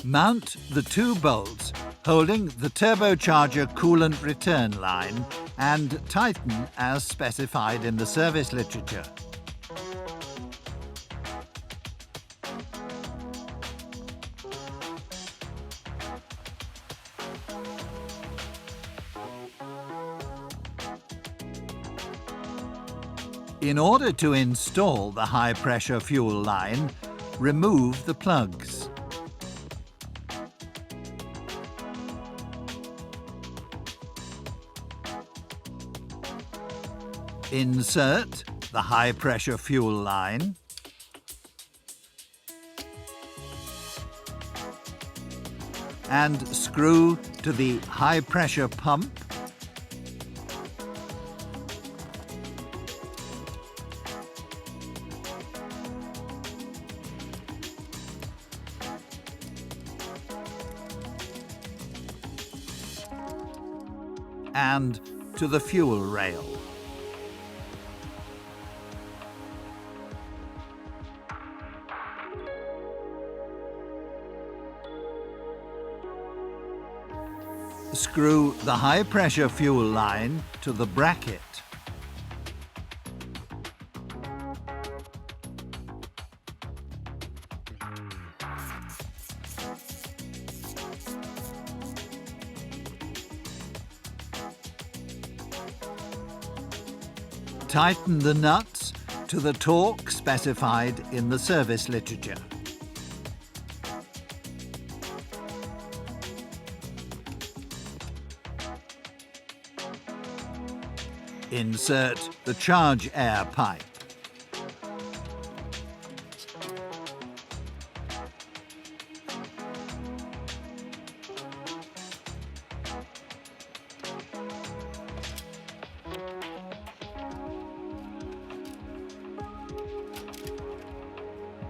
Mount the two bolts holding the turbocharger coolant return line and tighten as specified in the service literature. In order to install the high-pressure fuel line, remove the plugs. Insert the high-pressure fuel line. And screw to the high-pressure pump. And to the fuel rail. Screw the high-pressure fuel line to the bracket. Tighten the nuts to the torque specified in the service literature. Insert the charge air pipe.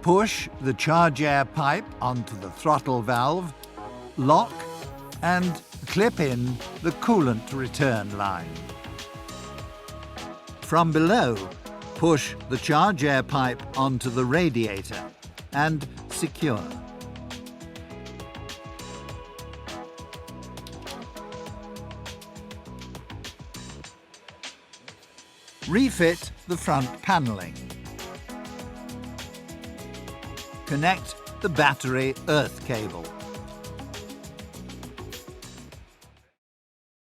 Push the charge air pipe onto the throttle valve, lock and clip in the coolant return line. From below, push the charge air pipe onto the radiator and secure. Refit the front panelling. Connect the battery earth cable.